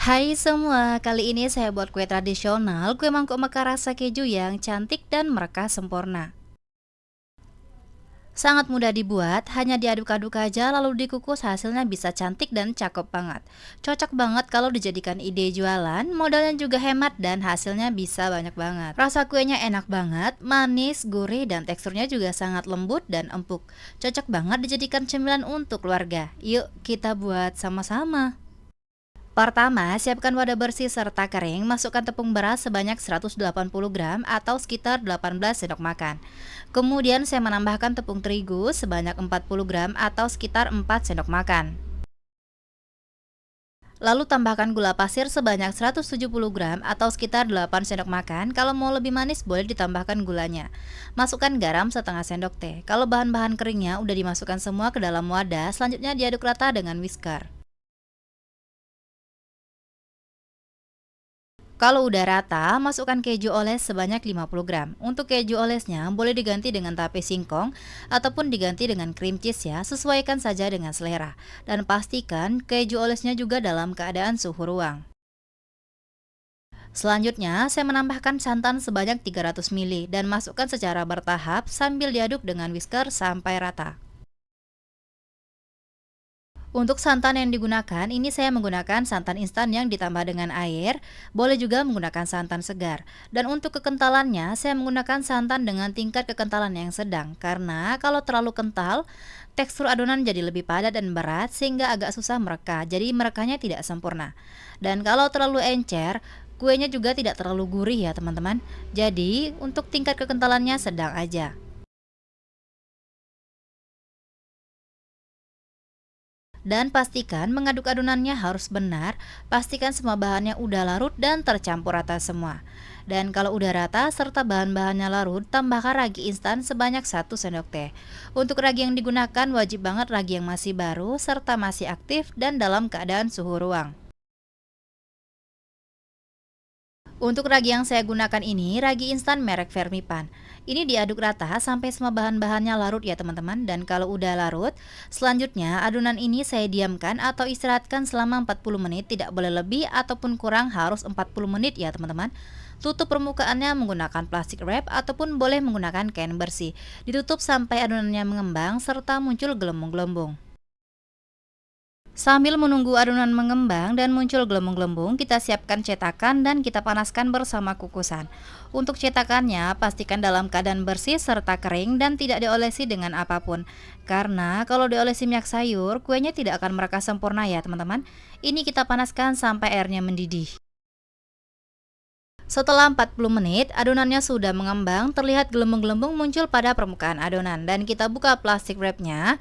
Hai semua, kali ini saya buat kue tradisional, kue mangkok mekar rasa keju yang cantik dan mereka sempurna. Sangat mudah dibuat, hanya diaduk-aduk aja lalu dikukus hasilnya bisa cantik dan cakep banget. Cocok banget kalau dijadikan ide jualan, modalnya juga hemat dan hasilnya bisa banyak banget. Rasa kuenya enak banget, manis, gurih dan teksturnya juga sangat lembut dan empuk. Cocok banget dijadikan cemilan untuk keluarga. Yuk kita buat sama-sama. Pertama, siapkan wadah bersih serta kering, masukkan tepung beras sebanyak 180 gram atau sekitar 18 sendok makan. Kemudian saya menambahkan tepung terigu sebanyak 40 gram atau sekitar 4 sendok makan. Lalu tambahkan gula pasir sebanyak 170 gram atau sekitar 8 sendok makan. Kalau mau lebih manis boleh ditambahkan gulanya. Masukkan garam setengah sendok teh. Kalau bahan-bahan keringnya udah dimasukkan semua ke dalam wadah, selanjutnya diaduk rata dengan whisker. Kalau udah rata, masukkan keju oles sebanyak 50 gram. Untuk keju olesnya boleh diganti dengan tape singkong ataupun diganti dengan cream cheese ya, sesuaikan saja dengan selera. Dan pastikan keju olesnya juga dalam keadaan suhu ruang. Selanjutnya, saya menambahkan santan sebanyak 300 ml dan masukkan secara bertahap sambil diaduk dengan whisker sampai rata. Untuk santan yang digunakan, ini saya menggunakan santan instan yang ditambah dengan air, boleh juga menggunakan santan segar. Dan untuk kekentalannya, saya menggunakan santan dengan tingkat kekentalan yang sedang, karena kalau terlalu kental, tekstur adonan jadi lebih padat dan berat sehingga agak susah mereka, jadi merekanya tidak sempurna. Dan kalau terlalu encer, kuenya juga tidak terlalu gurih ya teman-teman. Jadi, untuk tingkat kekentalannya sedang aja. Dan pastikan mengaduk adonannya harus benar, pastikan semua bahannya udah larut dan tercampur rata semua. Dan kalau udah rata serta bahan-bahannya larut, tambahkan ragi instan sebanyak 1 sendok teh. Untuk ragi yang digunakan wajib banget ragi yang masih baru serta masih aktif dan dalam keadaan suhu ruang. Untuk ragi yang saya gunakan ini, ragi instan merek Vermipan. Ini diaduk rata sampai semua bahan-bahannya larut ya teman-teman. Dan kalau udah larut, selanjutnya adonan ini saya diamkan atau istirahatkan selama 40 menit. Tidak boleh lebih ataupun kurang, harus 40 menit ya teman-teman. Tutup permukaannya menggunakan plastik wrap ataupun boleh menggunakan kain bersih. Ditutup sampai adonannya mengembang serta muncul gelembung-gelembung. Sambil menunggu adonan mengembang dan muncul gelembung-gelembung, kita siapkan cetakan dan kita panaskan bersama kukusan. Untuk cetakannya, pastikan dalam keadaan bersih serta kering dan tidak diolesi dengan apapun. Karena kalau diolesi minyak sayur, kuenya tidak akan mereka sempurna ya teman-teman. Ini kita panaskan sampai airnya mendidih. Setelah 40 menit, adonannya sudah mengembang, terlihat gelembung-gelembung muncul pada permukaan adonan. Dan kita buka plastik wrapnya.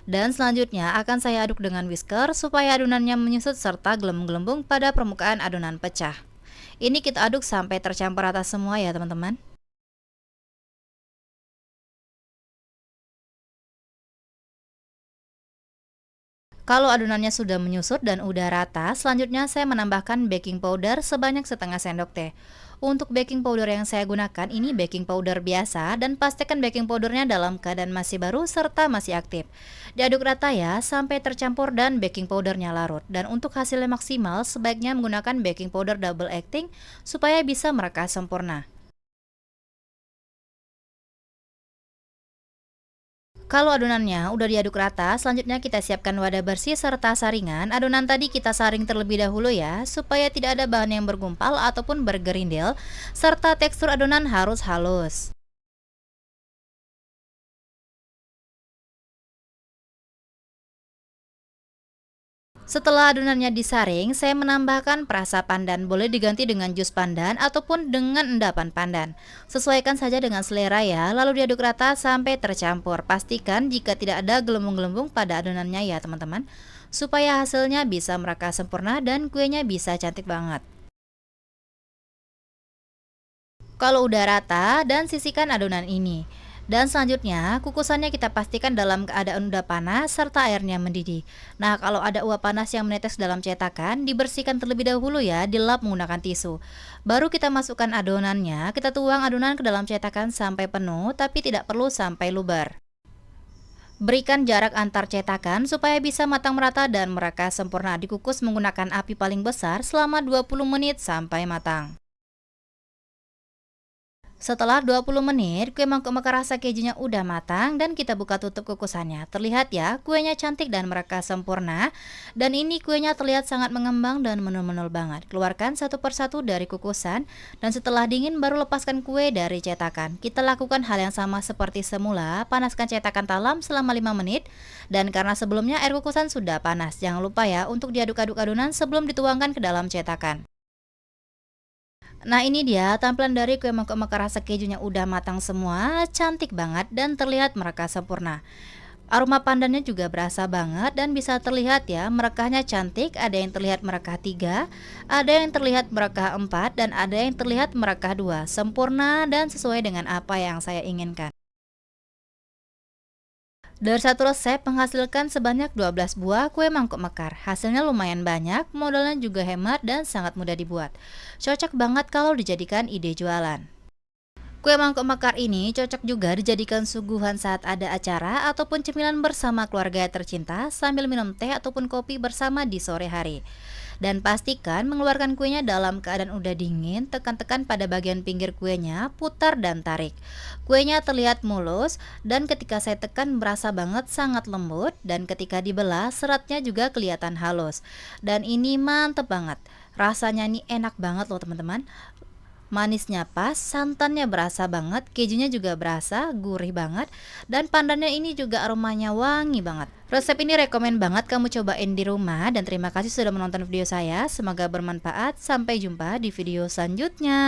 Dan selanjutnya akan saya aduk dengan whisker supaya adonannya menyusut serta gelembung-gelembung pada permukaan adonan pecah. Ini kita aduk sampai tercampur rata semua ya teman-teman. Kalau adonannya sudah menyusut dan udah rata, selanjutnya saya menambahkan baking powder sebanyak setengah sendok teh. Untuk baking powder yang saya gunakan ini baking powder biasa dan pastikan baking powdernya dalam keadaan masih baru serta masih aktif. Diaduk rata ya sampai tercampur dan baking powdernya larut. Dan untuk hasilnya maksimal sebaiknya menggunakan baking powder double acting supaya bisa mereka sempurna. Kalau adonannya udah diaduk rata, selanjutnya kita siapkan wadah bersih serta saringan. Adonan tadi kita saring terlebih dahulu ya, supaya tidak ada bahan yang bergumpal ataupun bergerindil, serta tekstur adonan harus halus. Setelah adonannya disaring, saya menambahkan perasa pandan. Boleh diganti dengan jus pandan ataupun dengan endapan pandan. Sesuaikan saja dengan selera ya, lalu diaduk rata sampai tercampur. Pastikan jika tidak ada gelembung-gelembung pada adonannya ya teman-teman, supaya hasilnya bisa mereka sempurna dan kuenya bisa cantik banget. Kalau udah rata dan sisihkan adonan ini. Dan selanjutnya, kukusannya kita pastikan dalam keadaan udah panas serta airnya mendidih. Nah, kalau ada uap panas yang menetes dalam cetakan, dibersihkan terlebih dahulu ya, dilap menggunakan tisu. Baru kita masukkan adonannya, kita tuang adonan ke dalam cetakan sampai penuh, tapi tidak perlu sampai luber. Berikan jarak antar cetakan supaya bisa matang merata dan mereka sempurna. Dikukus menggunakan api paling besar selama 20 menit sampai matang. Setelah 20 menit, kue mangkuk mekar rasa kejunya udah matang dan kita buka tutup kukusannya. Terlihat ya, kuenya cantik dan mereka sempurna. Dan ini kuenya terlihat sangat mengembang dan menul-menul banget. Keluarkan satu persatu dari kukusan dan setelah dingin baru lepaskan kue dari cetakan. Kita lakukan hal yang sama seperti semula, panaskan cetakan talam selama 5 menit. Dan karena sebelumnya air kukusan sudah panas, jangan lupa ya untuk diaduk-aduk adonan sebelum dituangkan ke dalam cetakan. Nah ini dia tampilan dari kue mangkok mekar rasa kejunya udah matang semua, cantik banget dan terlihat mereka sempurna. Aroma pandannya juga berasa banget dan bisa terlihat ya, merekahnya cantik, ada yang terlihat merekah 3, ada yang terlihat merekah 4, dan ada yang terlihat merekah 2. Sempurna dan sesuai dengan apa yang saya inginkan. Dari satu resep menghasilkan sebanyak 12 buah kue mangkok mekar. Hasilnya lumayan banyak, modalnya juga hemat dan sangat mudah dibuat. Cocok banget kalau dijadikan ide jualan. Kue mangkok mekar ini cocok juga dijadikan suguhan saat ada acara ataupun cemilan bersama keluarga tercinta sambil minum teh ataupun kopi bersama di sore hari. Dan pastikan mengeluarkan kuenya dalam keadaan udah dingin, tekan-tekan pada bagian pinggir kuenya, putar dan tarik. Kuenya terlihat mulus dan ketika saya tekan berasa banget sangat lembut dan ketika dibelah seratnya juga kelihatan halus. Dan ini mantep banget. Rasanya ini enak banget loh teman-teman. Manisnya pas, santannya berasa banget, kejunya juga berasa, gurih banget, dan pandannya ini juga aromanya wangi banget. Resep ini rekomen banget kamu cobain di rumah dan terima kasih sudah menonton video saya. Semoga bermanfaat. Sampai jumpa di video selanjutnya.